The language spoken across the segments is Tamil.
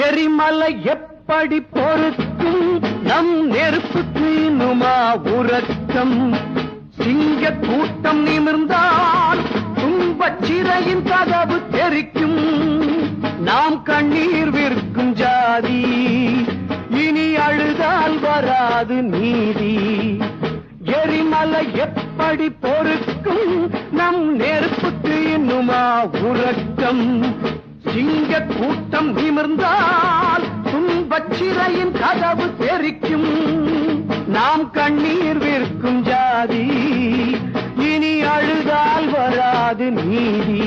எரிமலை எப்படி பொறுக்கும் நம் நெருப்புக்கு இன்னுமா உறக்கம் சிங்க கூட்டம் நிமிர்ந்தால் துன்பச் சிறையின் கதவு தெரிக்கும் நாம் கண்ணீர் விற்கும் ஜாதி இனி அழுதால் வராது நீதி எரிமலை எப்படி பொறுக்கும் நம் நெருப்புக்கு இன்னுமா உறக்கம் சிங்க கூட்டம் நிமிர்ந்தால் துன்பச் சிறையின் கதவு தெரிக்கும் நாம் கண்ணீர் விற்கும் ஜாதி இனி அழுதால் வராது நீதி.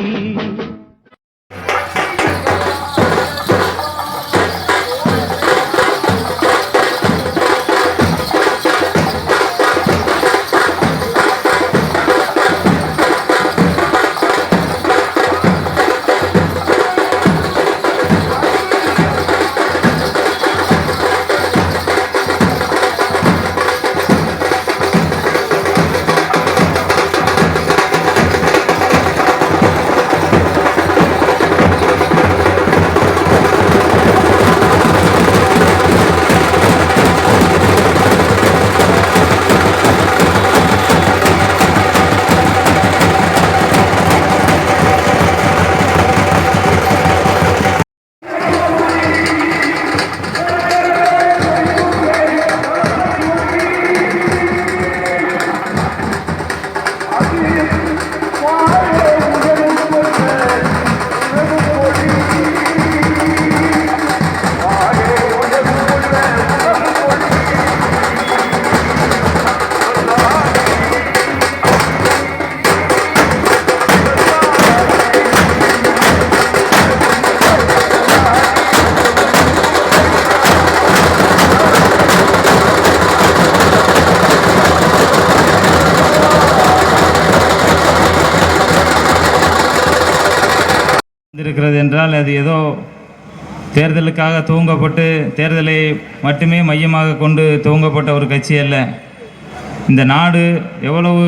இருக்கிறது என்றால் அது ஏதோ தேர்தலுக்காக துவங்கப்பட்டு தேர்தலை மட்டுமே மையமாக கொண்டு துவங்கப்பட்ட ஒரு கட்சி அல்ல. இந்த நாடு எவ்வளவு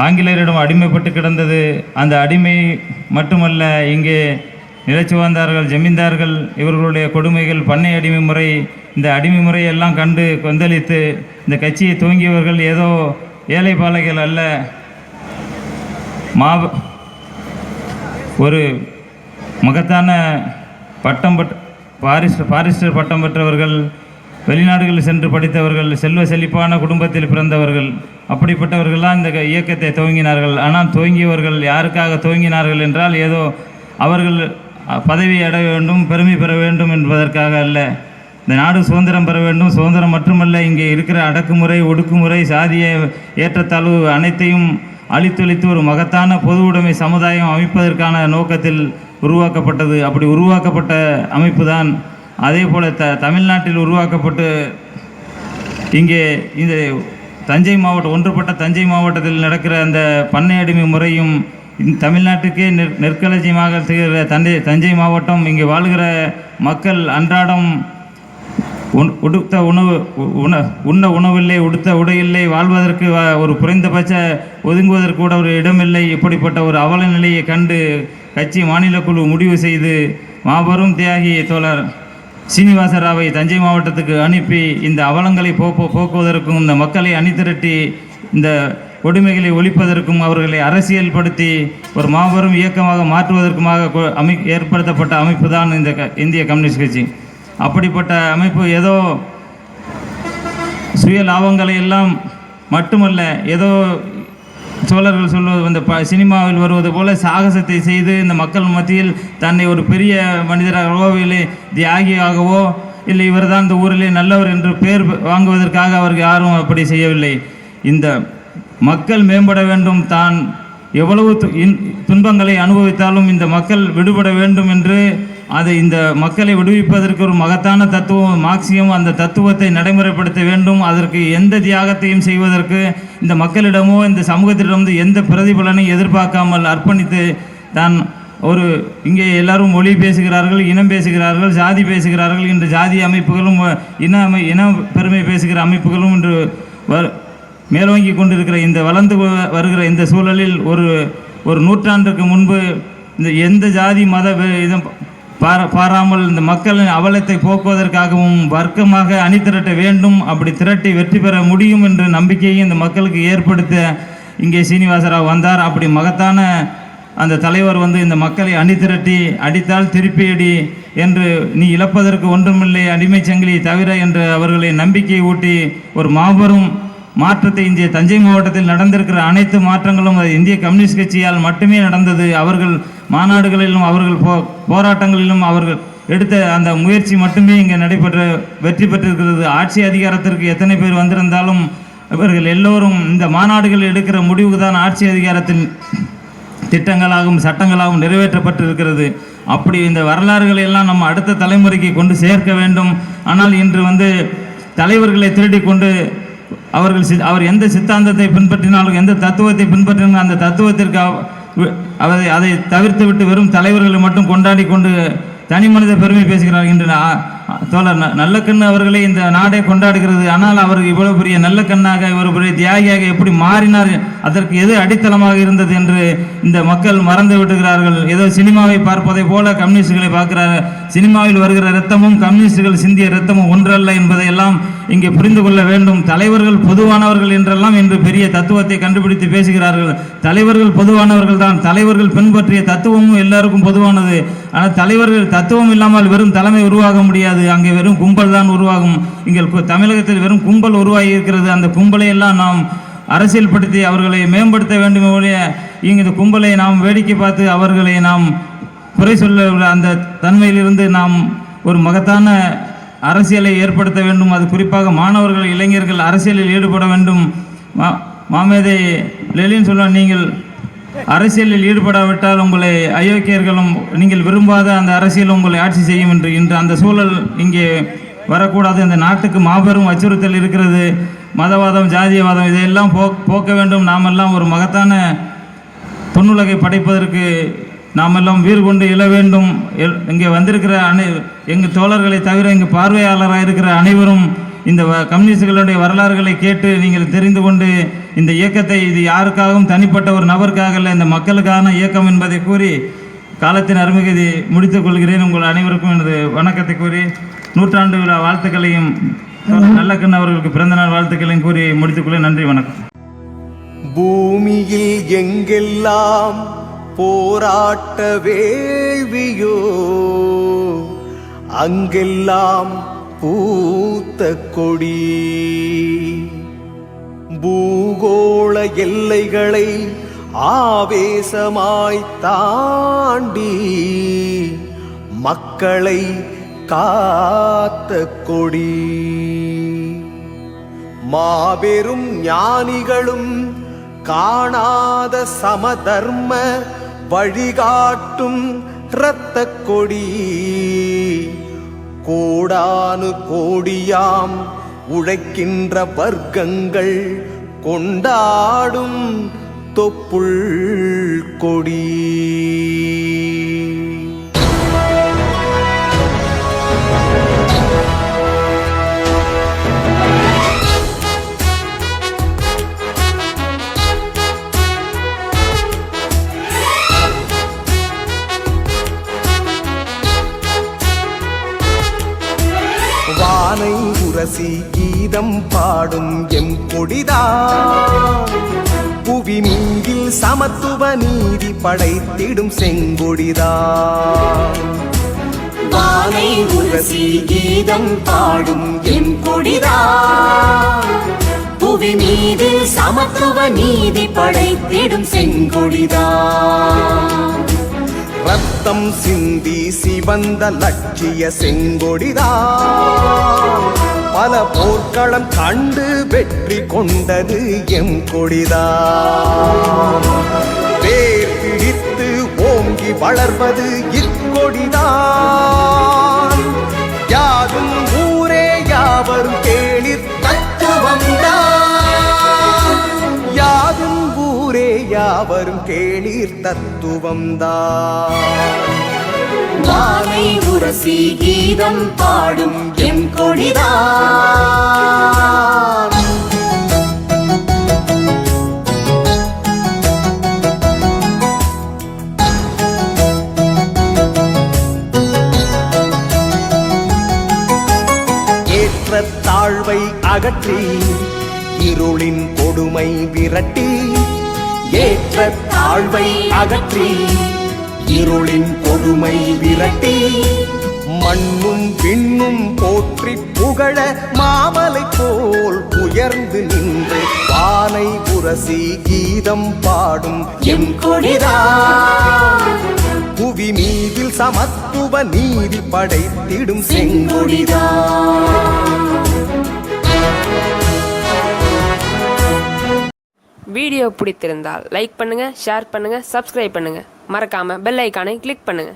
ஆங்கிலேயரிடம் அடிமைப்பட்டு கிடந்தது. அந்த அடிமை மட்டுமல்ல, இங்கே நிலச்சி வாழ்ந்தார்கள் ஜமீன்தார்கள், இவர்களுடைய கொடுமைகள், பண்ணை அடிமை முறை, இந்த அடிமை முறையெல்லாம் கண்டு கொந்தளித்து இந்த கட்சியை துவங்கியவர்கள் ஏதோ ஏழை பாலைகள் அல்ல, ஒரு மகத்தான பாரிஸ்டர் பட்டம் பெற்றவர்கள், வெளிநாடுகளில் சென்று படித்தவர்கள், செல்வ செழிப்பான குடும்பத்தில் பிறந்தவர்கள். அப்படிப்பட்டவர்கள்லாம் இந்த இயக்கத்தை துவங்கினார்கள். ஆனால் துவங்கியவர்கள் யாருக்காக துவங்கினார்கள் என்றால் ஏதோ அவர்கள் பதவி அடைய வேண்டும், பெருமை பெற வேண்டும் என்பதற்காக அல்ல. இந்த நாடு சுதந்திரம் பெற வேண்டும். சுதந்திரம் மட்டுமல்ல, இங்கே இருக்கிற அடக்குமுறை, ஒடுக்குமுறை, சாதிய ஏற்றத்தாழ்வு அனைத்தையும் அழித்தொழித்து ஒரு மகத்தான பொது உடைமை சமுதாயம் அமைப்பதற்கான நோக்கத்தில் உருவாக்கப்பட்டது. அப்படி உருவாக்கப்பட்ட அமைப்பு தான் அதே போல் தமிழ்நாட்டில் உருவாக்கப்பட்டு இங்கே இந்த தஞ்சை மாவட்டம், ஒன்றுபட்ட தஞ்சை மாவட்டத்தில் நடக்கிற அந்த பண்ணை அடிமை முறையும் தமிழ்நாட்டுக்கே நெற்களஞ்சியமாக திகழ்கிற தஞ்சை மாவட்டம், இங்கே வாழ்கிற மக்கள் அன்றாடம் உடுத்த உண்ண உணவில்லை, உடுத்த உடையில்லை, வாழ்வதற்கு ஒரு குறைந்தபட்ச ஒதுங்குவதற்கு கூட ஒரு இடமில்லை. இப்படிப்பட்ட ஒரு அவல நிலையை கண்டு கட்சி மாநில குழு முடிவு செய்து மாபெரும் தியாகி தோழர் சீனிவாசராவை தஞ்சை மாவட்டத்துக்கு அனுப்பி இந்த அவலங்களை போக்குவதற்கும், இந்த மக்களை அணிதிரட்டி இந்த கொடுமைகளை ஒழிப்பதற்கும், அவர்களை அரசியல்படுத்தி ஒரு மாபெரும் இயக்கமாக மாற்றுவதற்குமாக ஏற்படுத்தப்பட்ட அமைப்பு தான் இந்த இந்திய கம்யூனிஸ்ட் கட்சி. அப்படிப்பட்ட அமைப்பு ஏதோ சுய லாபங்களை எல்லாம் மட்டுமல்ல, ஏதோ சோழர்கள் சொல்வது அந்த சினிமாவில் வருவது போல சாகசத்தை செய்து இந்த மக்கள் மத்தியில் தன்னை ஒரு பெரிய மனிதராகவோ இல்லை தியாகியாகவோ இல்லை இவர் தான் இந்த ஊரிலே நல்லவர் என்று பேர் வாங்குவதற்காக அவர்கள் யாரும் அப்படி செய்யவில்லை. இந்த மக்கள் மேம்பட வேண்டும், தான் எவ்வளவு துன்பங்களை அனுபவித்தாலும் இந்த மக்கள் விடுபட வேண்டும் என்று அது இந்த மக்களை விடுவிப்பதற்கு ஒரு மகத்தான தத்துவம் மார்க்சியம் அந்த தத்துவத்தை நடைமுறைப்படுத்த வேண்டும். அதற்கு எந்த தியாகத்தையும் செய்வதற்கு இந்த மக்களிடமோ இந்த சமூகத்திடமோ எந்த பிரதிபலனை எதிர்பார்க்காமல் அர்ப்பணித்து தான் ஒரு இங்கே எல்லாரும் மொழி பேசுகிறார்கள், இனம் பேசுகிறார்கள், ஜாதி பேசுகிறார்கள். இன்று ஜாதி அமைப்புகளும் இன பெருமை பேசுகிற அமைப்புகளும் இன்று மேலோங்கி கொண்டிருக்கிற இந்த வளர்ந்து வருகிற இந்த சூழலில் ஒரு நூற்றாண்டுக்கு முன்பு இந்த எந்த ஜாதி மத இதும் பாராமல் இந்த மக்களின் அவலத்தை போக்குவதற்காகவும் வர்க்கமாக அணி திரட்ட வேண்டும். அப்படி திரட்டி வெற்றி பெற முடியும் என்ற நம்பிக்கையை இந்த மக்களுக்கு ஏற்படுத்த இங்கே சீனிவாசராவ் வந்தார். அப்படி மகத்தான அந்த தலைவர் இந்த மக்களை அணி திரட்டி அடித்தால் திருப்பி அடி என்று நீ இழப்பதற்கு ஒன்றுமில்லை அடிமை சங்கிலி தவிர என்று அவர்களை நம்பிக்கை ஊட்டி ஒரு மாபெரும் மாற்றத்தை இந்திய தஞ்சை மாவட்டத்தில் நடந்திருக்கிற அனைத்து மாற்றங்களும் அது இந்திய கம்யூனிஸ்ட் கட்சியால் மட்டுமே நடந்தது. அவர்கள் மாநாடுகளிலும் அவர்கள் போராட்டங்களிலும் அவர்கள் எடுத்த அந்த முயற்சி மட்டுமே இங்கே வெற்றி பெற்றிருக்கிறது. ஆட்சி அதிகாரத்திற்கு எத்தனை பேர் வந்திருந்தாலும் இவர்கள் எல்லோரும் இந்த மாநாடுகள் எடுக்கிற முடிவு தான் ஆட்சி அதிகாரத்தில் திட்டங்களாகவும் சட்டங்களாகவும் நிறைவேற்றப்பட்டிருக்கிறது. அப்படி இந்த வரலாறுகளை எல்லாம் நம்ம அடுத்த தலைமுறைக்கு கொண்டு சேர்க்க வேண்டும். ஆனால் இன்று தலைவர்களை திருடி கொண்டு அவர் எந்த சித்தாந்தத்தை பின்பற்றினாலும் எந்த தத்துவத்தை பின்பற்றினாலும் அந்த தத்துவத்திற்கு அதை தவிர்த்து விட்டு வெறும் தலைவர்களை மட்டும் கொண்டாடி கொண்டு தனி மனித பெருமை பேசுகிறார். இன்று தோழர் நல்லக்கண்ணு அவர்களை இந்த நாடே கொண்டாடுகிறது. ஆனால் அவருக்கு இவ்வளவு பெரிய நல்லக்கண்ணாக இவ்வளவு பெரிய தியாகியாக எப்படி மாறினார், அதற்கு எது அடித்தளமாக இருந்தது என்று இந்த மக்கள் மறந்து விட்டுகிறார்கள். ஏதோ சினிமாவை பார்ப்பதை போல கம்யூனிஸ்டுகளை பார்க்கிறார்கள். சினிமாவில் வருகிற இரத்தமும் கம்யூனிஸ்டுகள் சிந்திய இரத்தமும் ஒன்றல்ல என்பதை எல்லாம் இங்கே புரிந்து கொள்ள வேண்டும். தலைவர்கள் பொதுவானவர்கள் என்றெல்லாம் இன்று பெரிய தத்துவத்தை கண்டுபிடித்து பேசுகிறார்கள். தலைவர்கள் பொதுவானவர்கள் தான். தலைவர்கள் பின்பற்றிய தத்துவமும் எல்லாருக்கும் பொதுவானது. ஆனால் தலைவர்கள் தத்துவம் இல்லாமல் வெறும் தலைமை உருவாக முடியாது. அங்கே வெறும் கும்பல் தான் உருவாகும். இங்கே தமிழகத்தில் வெறும் கும்பல் உருவாகி இருக்கிறது. அந்த கும்பலை எல்லாம் நாம் அரசியல்படுத்தி அவர்களை மேம்படுத்த வேண்டும். இந்த கும்பலை நாம் வேடிக்கை பார்த்து அவர்களை நாம் குறை சொல்ல அந்த தன்மையிலிருந்து நாம் ஒரு மகத்தான அரசியலை ஏற்படுத்த வேண்டும். அது குறிப்பாக மாணவர்கள் இளைஞர்கள் அரசியலில் ஈடுபட வேண்டும். மாமேதை லெலின் சொல்வார், நீங்கள் அரசியலில் ஈடுபடாவிட்டால் உங்களை அயோக்கியர்களும் நீங்கள் விரும்பாத அந்த அரசியல் உங்களை ஆட்சி செய்யும் என்று. இன்று அந்த சூழல் இங்கே வரக்கூடாது. இந்த நாட்டுக்கு மாபெரும் அச்சுறுத்தல் இருக்கிறது. மதவாதம், ஜாதியவாதம் இதையெல்லாம் போக்க வேண்டும். நாமெல்லாம் ஒரு மகத்தான தொன்னுலகை படைப்பதற்கு நாமெல்லாம் வீறு கொண்டு எழ வேண்டும். இங்கே வந்திருக்கிற எங்கள் தோழர்களை தவிர இங்கு பார்வையாளராக இருக்கிற அனைவரும் இந்த கம்யூனிஸ்டுகளுடைய வரலாறுகளை கேட்டு நீங்கள் தெரிந்து கொண்டு இந்த இயக்கத்தை இது யாருக்காகவும் தனிப்பட்ட ஒரு நபருக்காக இல்லை, இந்த மக்களுக்கான இயக்கம் என்பதை கூறி காலத்தின் அருமையை முடித்துக் கொள்கிறேன். உங்கள் அனைவருக்கும் எனது வணக்கத்தை கூறி நூற்றாண்டு விழா வாழ்த்துக்களையும் நல்லக்கண்ணு அவர்களுக்கு பிறந்தநாள் வாழ்த்துக்களையும் கூறி முடித்துக்கொள்ள நன்றி, வணக்கம். பூமியில் எங்கெல்லாம் போராட்ட வேள்வியோ அங்கெல்லாம் பூத்த கொடி, பூகோள எல்லைகளை ஆவேசமாய் தாண்டி மக்களை காத்த கொடி, மாபெரும் ஞானிகளும் காணாத சமதர்ம வழிகாட்டும் இரத்த கொடி, கோடானு கோடியாம் உழைக்கின்ற வர்க்கங்கள் கொண்டாடும் தொப்புள் கொடி. வானை உரசி கீதம் பாடும் எம் கொடிதான், புவி மீதில் சமத்துவ நீதி படைத்திடும் செங்கொடிதான். வானை உரசி கீதம் பாடும் எம் கொடிதான், புவி மீதில் சமத்துவ நீதி படைத்திடும் செங்கொடிதான். ரத்தம் சிந்தி சிவந்த லட்சிய செங்கொடிதான், பல போர்க்களம் கண்டு வெற்றி கொண்டது எம் கொடிதான். வேர் பிடித்து ஓங்கி வளர்வது இக்கொடிதான், யாதும் ஊரே யாவரும் கேளிர் தத்துவம்தான், யாதும் ஊரே யாவரும் கேளிர் தத்துவம்தான். வானை உரசி கீதம் பாடும் எம் கொடிதான். அகற்றி இருளின் கொடுமை விரட்டி ஏற்ற தாழ்வை அகற்றி இருளின் கொடுமை விரட்டி மண்ணும் விண்ணும் போற்றி புகழ மாமலை போல் உயர்ந்து நின்று வானை உரசி கீதம் பாடும் எம் கொடிதான் புவி மீதில் சமத்துவ நீதி படைத்திடும் செங்கொடிதான். வீடியோ பிடித்திருந்தால் லைக் பண்ணுங்க, ஷேர் பண்ணுங்க, சப்ஸ்கிரைப் பண்ணுங்க, மறக்காம பெல் ஐகானை கிளிக் பண்ணுங்க.